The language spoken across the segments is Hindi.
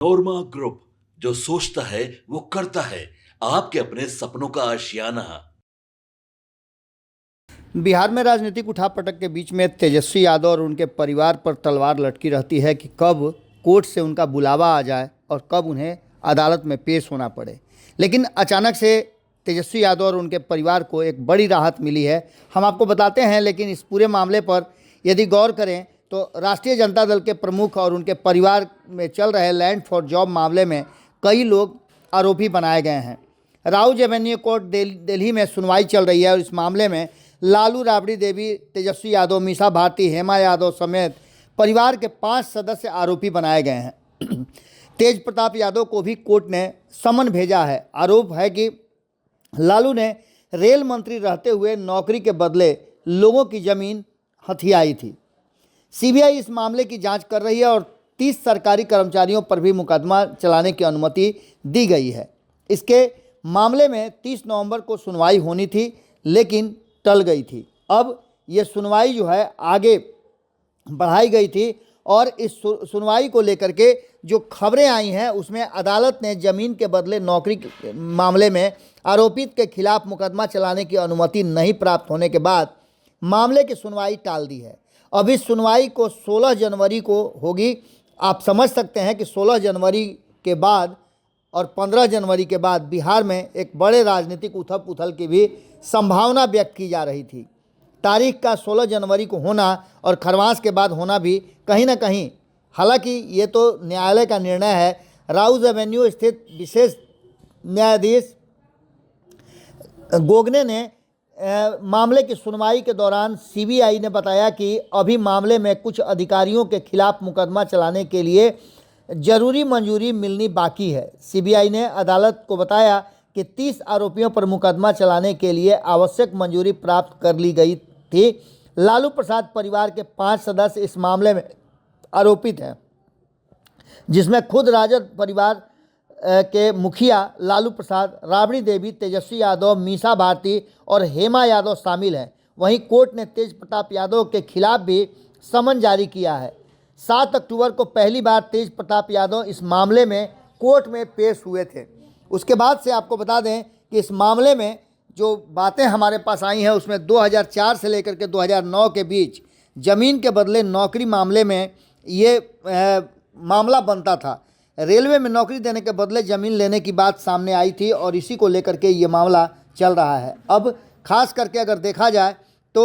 नोरमा ग्रुप, जो सोचता है वो करता है। आपके अपने सपनों का आशियाना। बिहार में राजनीतिक उठापटक के बीच में तेजस्वी यादव और उनके परिवार पर तलवार लटकी रहती है कि कब कोर्ट से उनका बुलावा आ जाए और कब उन्हें अदालत में पेश होना पड़े। लेकिन अचानक से तेजस्वी यादव और उनके परिवार को एक बड़ी राहत मिली है। हम आपको बताते हैं, लेकिन इस पूरे मामले पर यदि गौर करें तो राष्ट्रीय जनता दल के प्रमुख और उनके परिवार में चल रहे लैंड फॉर जॉब मामले में कई लोग आरोपी बनाए गए हैं। राउज एवेन्यू कोर्ट दिल्ली में सुनवाई चल रही है और इस मामले में लालू राबड़ी देवी, तेजस्वी यादव, मीसा भारती, हेमा यादव समेत परिवार के 5 सदस्य आरोपी बनाए गए हैं। तेज प्रताप यादव को भी कोर्ट ने समन भेजा है। आरोप है कि लालू ने रेल मंत्री रहते हुए नौकरी के बदले लोगों की ज़मीन हथियाई थी। सीबीआई इस मामले की जांच कर रही है और 30 सरकारी कर्मचारियों पर भी मुकदमा चलाने की अनुमति दी गई है। इसके मामले में 30 नवंबर को सुनवाई होनी थी, लेकिन टल गई थी। अब ये सुनवाई जो है आगे बढ़ाई गई थी और इस सुनवाई को लेकर के जो खबरें आई हैं उसमें अदालत ने ज़मीन के बदले नौकरी के मामले में आरोपित के खिलाफ मुकदमा चलाने की अनुमति नहीं प्राप्त होने के बाद मामले की सुनवाई टाल दी है। अब इस सुनवाई को 16 जनवरी को होगी। आप समझ सकते हैं कि 16 जनवरी के बाद और 15 जनवरी के बाद बिहार में एक बड़े राजनीतिक उथल पुथल की भी संभावना व्यक्त की जा रही थी। तारीख का 16 जनवरी को होना और खरमास के बाद होना भी कहीं ना कहीं, हालांकि ये तो न्यायालय का निर्णय है। राउज एवेन्यू स्थित विशेष न्यायाधीश गोगने ने मामले की सुनवाई के दौरान सीबीआई ने बताया कि अभी मामले में कुछ अधिकारियों के खिलाफ मुकदमा चलाने के लिए जरूरी मंजूरी मिलनी बाकी है। सीबीआई ने अदालत को बताया कि 30 आरोपियों पर मुकदमा चलाने के लिए आवश्यक मंजूरी प्राप्त कर ली गई थी। लालू प्रसाद परिवार के 5 सदस्य इस मामले में आरोपित हैं, जिसमें खुद राजद परिवार के मुखिया लालू प्रसाद, राबड़ी देवी, तेजस्वी यादव, मीसा भारती और हेमा यादव शामिल हैं। वहीं कोर्ट ने तेज प्रताप यादव के खिलाफ भी समन जारी किया है। 7 अक्टूबर को पहली बार तेज प्रताप यादव इस मामले में कोर्ट में पेश हुए थे। उसके बाद से आपको बता दें कि इस मामले में जो बातें हमारे पास आई हैं उसमें 2004 से लेकर के 2009 के बीच ज़मीन के बदले नौकरी मामले में ये मामला बनता था। रेलवे में नौकरी देने के बदले ज़मीन लेने की बात सामने आई थी और इसी को लेकर के ये मामला चल रहा है। अब खास करके अगर देखा जाए तो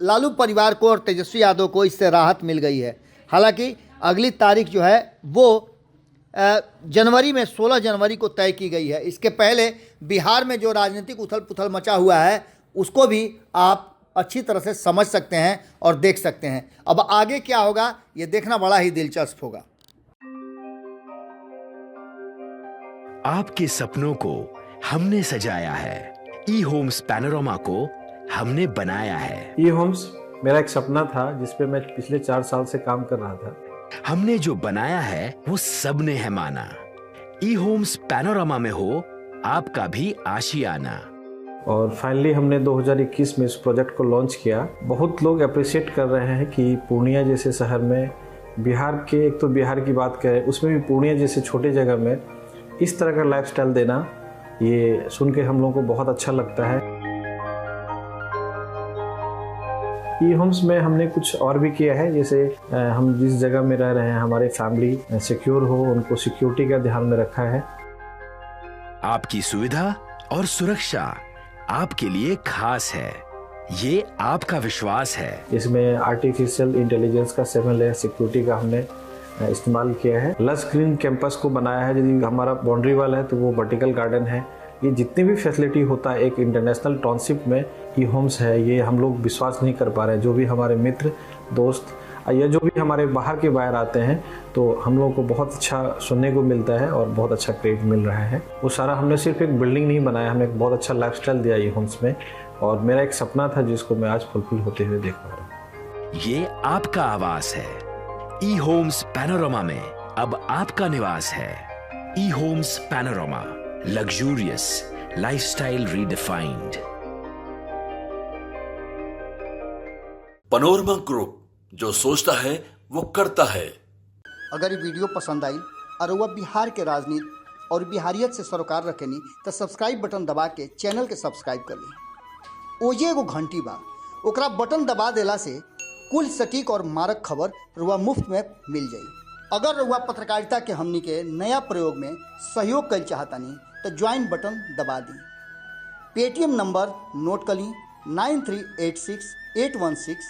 लालू परिवार को और तेजस्वी यादव को इससे राहत मिल गई है। हालांकि अगली तारीख जो है वो जनवरी में 16 जनवरी को तय की गई है। इसके पहले बिहार में जो राजनीतिक उथल पुथल मचा हुआ है उसको भी आप अच्छी तरह से समझ सकते हैं और देख सकते हैं। अब आगे क्या होगा ये देखना बड़ा ही दिलचस्प होगा। आपके सपनों को हमने सजाया है। ई होम्स पैनोरमा को हमने बनाया है। ई होम्स मेरा एक सपना था जिस पे मैं पिछले 4 साल से काम कर रहा था। हमने जो बनाया है वो सबने है माना। ई होम्स पैनोरमा में हो आपका भी आशियाना। और फाइनली हमने 2021 में इस प्रोजेक्ट को लॉन्च किया। बहुत लोग अप्रिशिएट कर रहे हैं कि पूर्णिया जैसे शहर में, बिहार के, एक तो बिहार की बात करें उसमें भी पूर्णिया जैसे छोटे जगह में इस तरह का लाइफस्टाइल देना, ये सुन के हम लोगों को बहुत अच्छा लगता है। ई होम्स में हमने कुछ और भी किया है, जैसे हम जिस जगह में रह रहे हैं हमारे फैमिली सिक्योर हो, उनको सिक्योरिटी का ध्यान में रखा है। आपकी सुविधा और सुरक्षा आपके लिए खास है, ये आपका विश्वास है। इसमें आर्टिफिशियल इंटेलिजेंस का 7 लेयर सिक्योरिटी का हमने इस्तेमाल किया है। लस ग्रीन कैंपस को बनाया है। यदि हमारा बाउंड्री वाल है तो वो वर्टिकल गार्डन है। ये जितनी भी फैसिलिटी होता है एक इंटरनेशनल टाउनशिप में ई होम्स है, ये हम लोग विश्वास नहीं कर पा रहे हैं। जो भी हमारे मित्र, दोस्त या जो भी हमारे बाहर के बाहर आते हैं तो हम लोगों को बहुत अच्छा सुनने को मिलता है और बहुत अच्छा क्रेडिट मिल रहा है। वो सारा हमने सिर्फ एक बिल्डिंग नहीं बनाया, हमने एक बहुत अच्छा लाइफस्टाइल दिया ई होम्स में, और मेरा एक सपना था जिसको मैं आज फुलफिल होते हुए देख पा रहा हूँ। ये आपका आवास है। ई होम्स पैनोरमा में अब आपका निवास है। E Homes Panorama, luxurious lifestyle redefined. Panorama group, जो सोचता है वो करता है। अगर ये वीडियो पसंद आई और वह बिहार के राजनीति और बिहारियत से सरोकार रखेनी तो सब्सक्राइब बटन दबा के चैनल के सब्सक्राइब कर ली। ओजे एगो घंटी बा, ओकरा बटन दबा देला से कुल सटीक और मारक खबर रुआ मुफ्त में मिल जाई। अगर रुआ पत्रकारिता के हमनी के नया प्रयोग में सहयोग कर चाहतानी तो ज्वाइन बटन दबा दी। पेटीएम नंबर नोट कर ली 9386 816